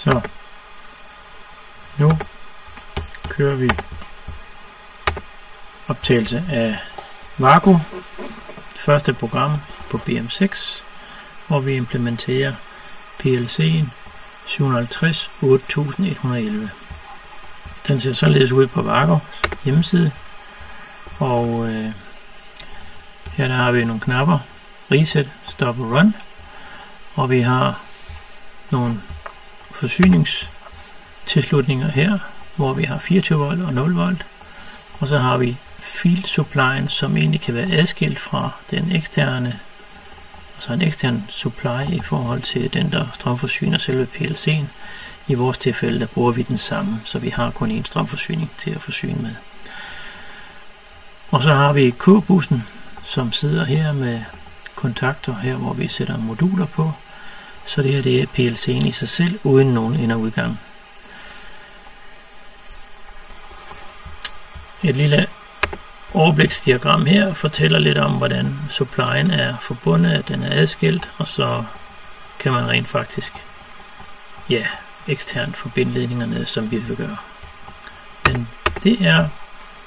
Så nu kører vi optagelse af Vargo, første program på BM6, hvor vi implementerer PLC'en 750/8111. Den ser således ud på Vargos hjemmeside, og her der har vi nogle knapper: Reset, Stop og Run, og vi har nogle forsyningstilslutninger her, hvor vi har 24 volt og 0 volt, og så har vi field supplyen, som egentlig kan være adskilt fra den eksterne, altså en ekstern supply i forhold til den, der strømforsyner selve PLC'en. I vores tilfælde, der bruger vi den samme, så vi har kun én strømforsyning til at forsyne med. Og så har vi K-bussen, som sidder her med kontakter her, hvor vi sætter moduler på. Så det her, det er PLC'en i sig selv, uden nogen ind- og udgang. Et lille overbliksdiagram her fortæller lidt om, hvordan supplyen er forbundet, at den er adskilt, og så kan man rent faktisk eksternt forbinde ledningerne, som vi vil gøre. Men det er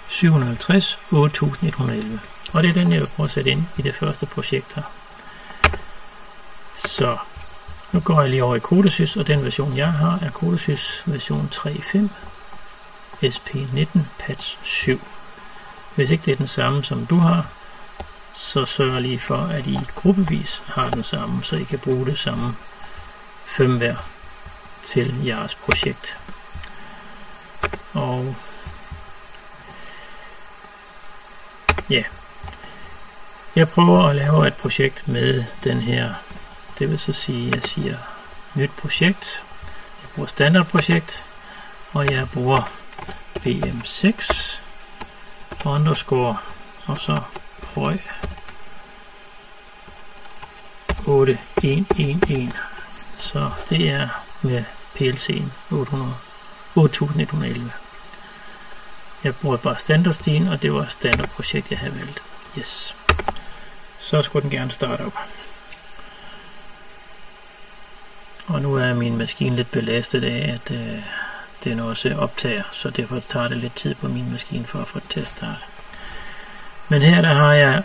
750/8111, og det er den, jeg vil prøve at sætte ind i det første projekt her. Så nu går jeg lige over i Codesys, og den version jeg har er Codesys version 3.5 SP19 patch 7. Hvis ikke det er den samme som du har, så sørg lige for at I gruppevis har den samme, så I kan bruge det samme firmware til jeres projekt. Og jeg prøver at lave et projekt med den her. Det vil så sige, at jeg siger nyt projekt. Jeg bruger standardprojekt, og jeg bruger BM6 underscore og så prøv 8111. Så det er med PLC'en 8111. Jeg bruger bare standardstilen, og det var standardprojekt, jeg havde valgt. Yes. Så skulle den gerne starte op. Og nu er min maskine lidt belastet af, at den også optager, så derfor tager det lidt tid på min maskine for at få det til at starte. Men her der har jeg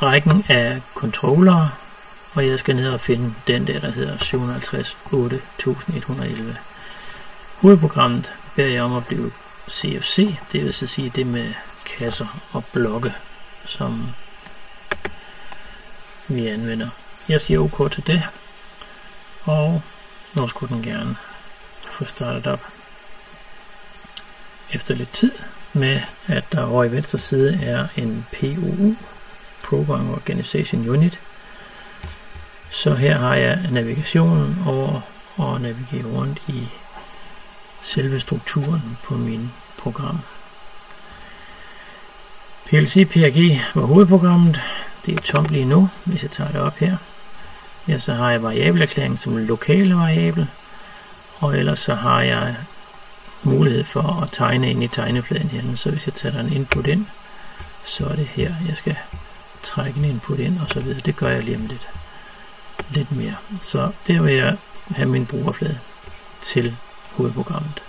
rækken af controllere, og jeg skal ned og finde den der hedder 750/8111. Hovedprogrammet beder jeg om at blive CFC, det vil sige det med kasser og blokke, som vi anvender. Jeg siger OK til det, og nu skulle den gerne få startet op. Efter lidt tid med, at der over i venstre side er en POU, Program Organization Unit. Så her har jeg navigationen over og navigere rundt i selve strukturen på min program. PLC PRG var hovedprogrammet. Det er tomt lige nu, hvis jeg tager det op her. Ja, så har jeg variableerklæring som lokale variabel, og ellers så har jeg mulighed for at tegne ind i tegnepladen her. Så hvis jeg tager en input ind, så er det her, jeg skal trække en input ind og så videre. Det gør jeg lige om lidt mere. Så der vil jeg have min brugerflade til hovedprogrammet.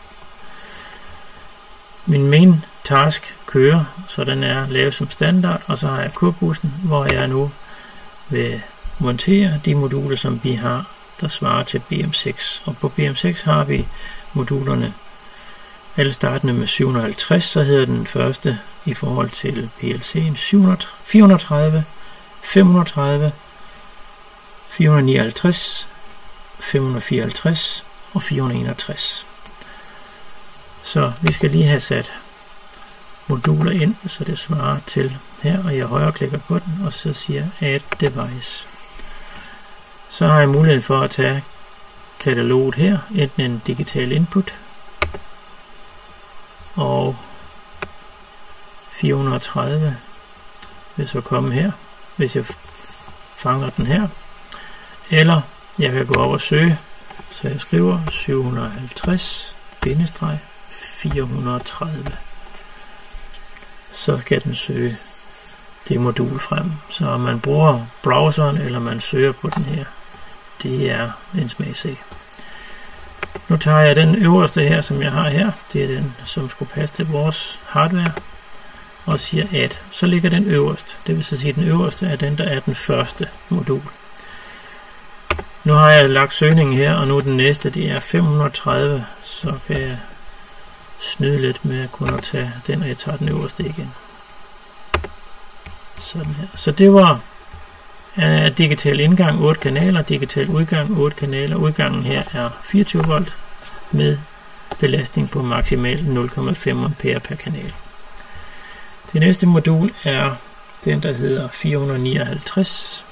Min main task kører, så den er lavet som standard, og så har jeg K-bussen, hvor jeg nu vil montere de moduler, som vi har, der svarer til BM6. Og på BM6 har vi modulerne alle startende med 750, så hedder den første i forhold til PLC'en 430, 530, 459, 554 og 461. Så vi skal lige have sat moduler ind, så det svarer til her, og jeg højreklikker på den, og så siger Add Device. Så har jeg mulighed for at tage kataloget her, enten en digital input, og 430 vil så komme her, hvis jeg fanger den her, eller jeg kan gå over og søge, så jeg skriver 750-430. Så skal den søge det modul frem. Så om man bruger browseren, eller man søger på den her det er en smagsag. Nu tager jeg den øverste her, som jeg har her. Det er den, som skulle passe til vores hardware. Og siger add. Så ligger den øverst. Det vil sige, at den øverste er den, der er den første modul. Nu har jeg lagt søgningen her, og nu den næste, det er 530. Så kan jeg snyde lidt med at kunne tage den, og jeg tager den øverste igen. Sådan her. Så det var digital indgang 8 kanaler, digital udgang 8 kanaler. Udgangen her er 24 volt med belastning på maksimal 0,5 ampere per kanal. Det næste modul er den, der hedder 459.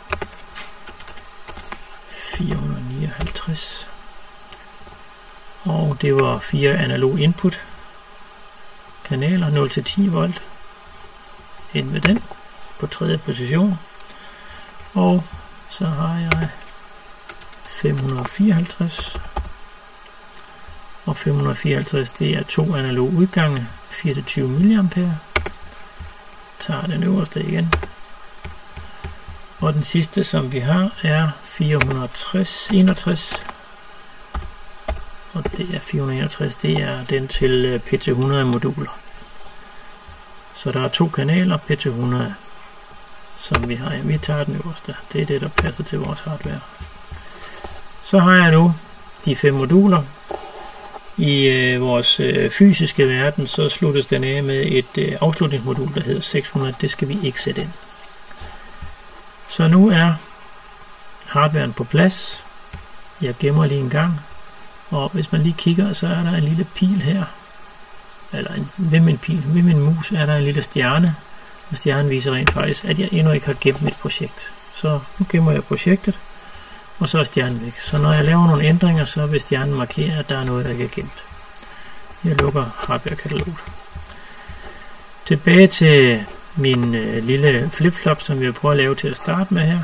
459. Og det var 4 analog input kanaler 0 til 10 volt. Ind med den på tredje position. Og så har jeg 554. Og 554, det er 2 analog udgange 24 mA. Tager den øverste igen. Og den sidste, som vi har, er 461. Og det er 461, det er den til PT100 moduler. Så der er 2 kanaler PT100, som vi har. Vi tager den øverste. Det er det, der passer til vores hardware. Så har jeg nu de 5 moduler. I vores fysiske verden, så sluttes den af med et afslutningsmodul, der hedder 600. Det skal vi ikke sætte ind. Så nu er hardwaren på plads. Jeg gemmer lige en gang. Og hvis man lige kigger, så er der en lille pil her. Eller ved min mus er der en lille stjerne. Og stjernen viser rent faktisk, at jeg endnu ikke har gemt mit projekt. Så nu gemmer jeg projektet. Og så er stjernen væk. Så når jeg laver nogle ændringer, så vil stjernen markere, at der er noget, der ikke er gemt. Jeg lukker hardware-kataloget. Tilbage til min lille flip-flop, som jeg prøver at lave til at starte med her.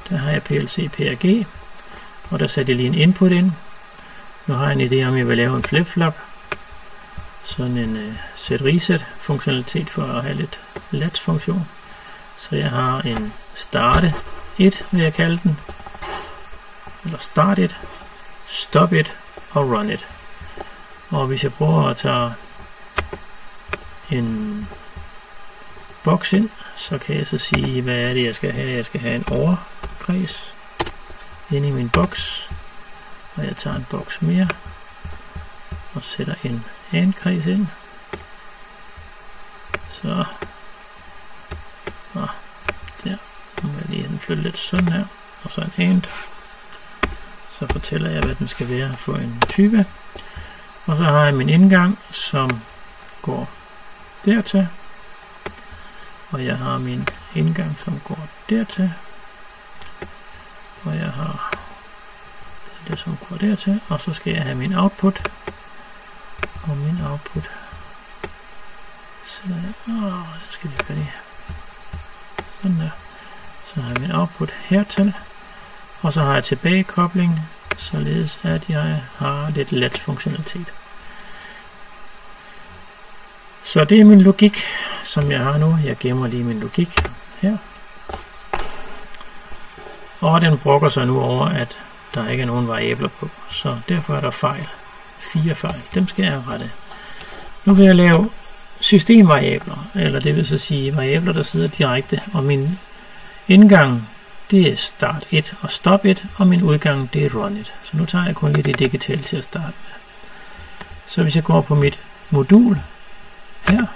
Der har jeg PLC PRG, og der satte jeg lige en input ind. Nu har jeg en idé om, jeg vil lave en flip-flop. Sådan en set reset funktionalitet for at have lidt latch funktion. Så jeg har en starte 1, vil jeg kalde den. Eller start it, stop it og run it. Og hvis jeg prøver at tage en boks ind, så kan jeg så sige, hvad er det jeg skal have. Jeg skal have en overkreds ind i min boks, og jeg tager en boks mere og sætter en and-kreds ind. Så der må jeg lige flytte lidt sådan her, og så en and. Så fortæller jeg, hvad den skal være for en type. Og så har jeg min indgang, som går dertil. Og jeg har min indgang, som går dertil. Og jeg har det, som går dertil. Og så skal jeg have min output. Og min output. Så der skal vi gøre det. Sådan der. Så har jeg min output hertil. Og så har jeg tilbagekobling, således at jeg har lidt latch-funktionalitet. Så det er min logik, som jeg har nu. Jeg gemmer lige min logik her. Og den brokker sig nu over, at der ikke er nogen variabler på. Så derfor er der fejl. 4 fejl. Dem skal jeg rette. Nu vil jeg lave systemvariabler, eller det vil så sige variabler, der sidder direkte. Og min indgang, det er start 1 og stop 1, og min udgang, det er run 1. Så nu tager jeg kun lige det digitale til at starte med. Så hvis jeg går på mit modul her,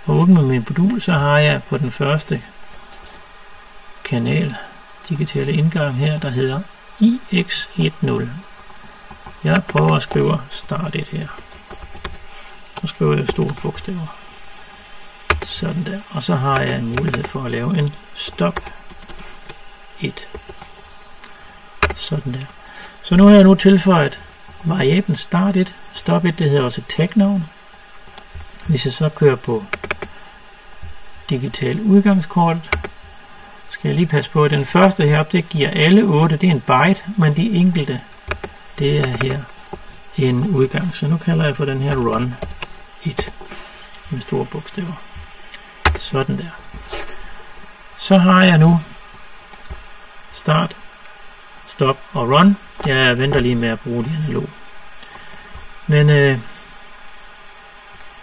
og åbner mit modul, så har jeg på den første kanal, digitale indgang her, der hedder IX10. Jeg prøver at skrive start 1 her. Så skriver jeg store bogstaver. Sådan der. Og så har jeg en mulighed for at lave en stop 1. Sådan der. Så nu har jeg tilføjet variablen start 1. Stop 1, det hedder også tag-navn. Hvis jeg så kører på digital udgangskort, skal jeg lige passe på, at den første heroppe, det giver alle 8, det er en byte, men de enkelte, det er her en udgang. Så nu kalder jeg for den her run 1 med store bogstaver. Sådan der. Så har jeg nu start, stop og run. Jeg venter lige med at bruge de analoge. Men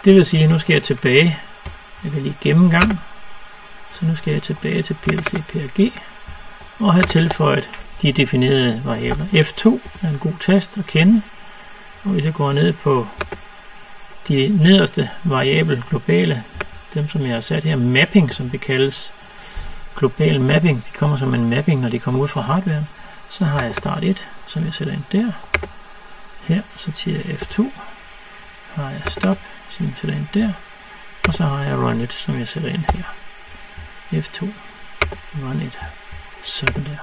det vil sige, at nu skal jeg tilbage. Jeg vil lige gennemgang. Så nu skal jeg tilbage til PLC-PRG og have tilføjet de definerede variabler. F2 er en god tast at kende. Og hvis jeg går ned på de nederste variable globale, dem som jeg har sat her, mapping som det kaldes, global mapping, de kommer som en mapping, når de kommer ud fra hardwaren, så har jeg start 1, som jeg sætter ind der. Her sorterer jeg F2, har jeg stop, som jeg sætter ind der, og så har jeg run 1, som jeg sætter ind her. F2, run 1, sådan der.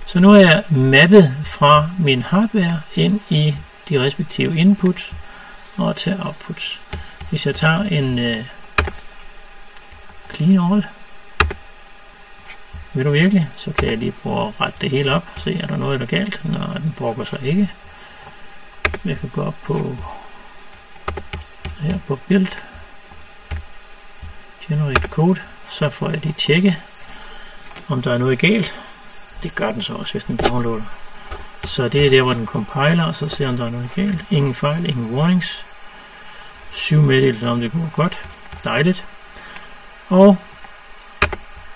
Så nu er jeg mappet fra min hardware ind i de respektive inputs og til outputs. Hvis jeg tager en clean all, vil du virkelig, så kan jeg lige prøve at rette det hele op, se er der noget der er galt, når den brokker sig ikke. Jeg kan gå op på her på build, generate code, så får jeg lige tjekke, om der er noget galt. Det gør den så også, hvis den downloader. Så det er der, hvor den compiler, og så ser om der er noget galt. Ingen fejl, ingen warnings. 7 meddelelser om det går godt. Dejligt. Og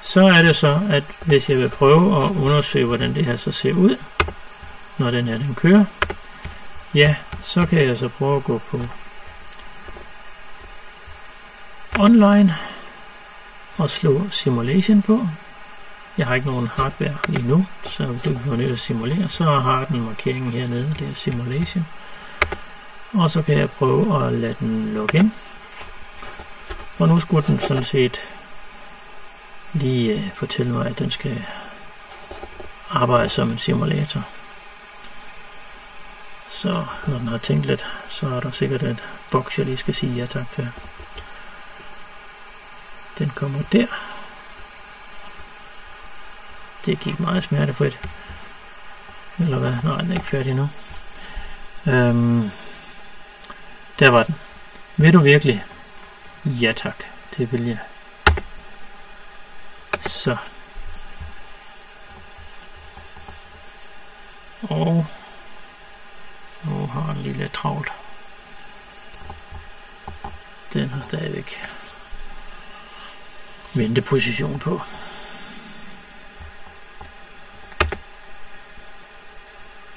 så er det så, at hvis jeg vil prøve at undersøge, hvordan det her så ser ud, når den kører, ja, så kan jeg så prøve at gå på online og slå simulation på. Jeg har ikke nogen hardware lige nu, så hvis du går ned og simulere, så har den markeringen hernede, det er simulation. Og så kan jeg prøve at lade den logge ind. Og nu skulle den sådan set lige fortælle mig, at den skal arbejde som en simulator. Så når den har tænkt lidt, så er der sikkert et boks, jeg lige skal sige ja tak til. Den kommer der. Det gik meget smertefrit. Eller hvad? Nej, den er ikke færdig nu. Der var den. Vil du virkelig? Ja tak. Det vil jeg. Så. Og nu har den lige lidt travlt. Den har stadigvæk venteposition på.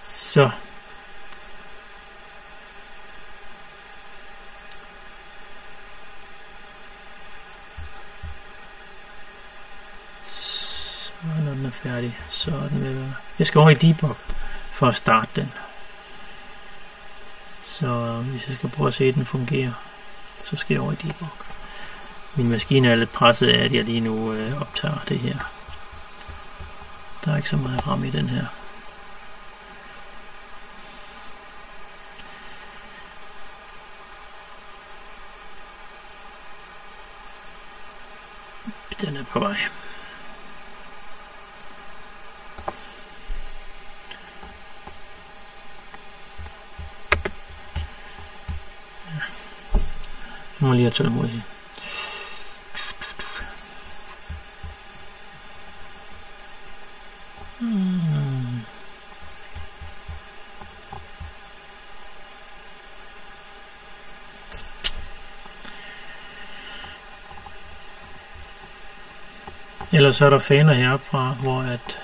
Så. Når den er færdig, så er den ved at være. Jeg skal over i debug for at starte den. Så hvis jeg skal prøve at se, at den fungerer, så skal jeg over i debug. Min maskine er lidt presset af, at jeg lige nu optager det her. Der er ikke så meget ram i den her. Den er på vej. Ja. Jeg må lige have tålmodighed. Ellers så er der faner heroppe fra, hvor at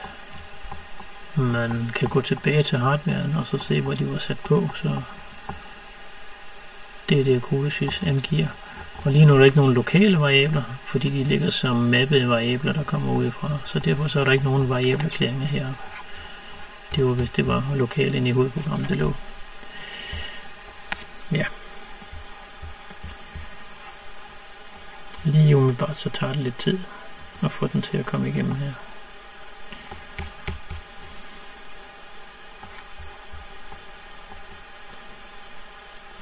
man kan gå tilbage til hardwaren og så se, hvor de var sat på. Så det er det, Codesys angiver. Og lige nu er der ikke nogen lokale variabler, fordi de ligger som mappede variabler, der kommer udefra. Så derfor så er der ikke nogen variablerklæringer heroppe. Det var, hvis det var lokalt inde i hovedprogrammet, det lå. Ja. Lige umiddelbart så tager det lidt tid og få den til at komme igennem her.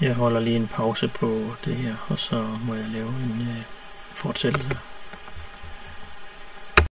Jeg holder lige en pause på det her, og så må jeg lave en fortsættelse.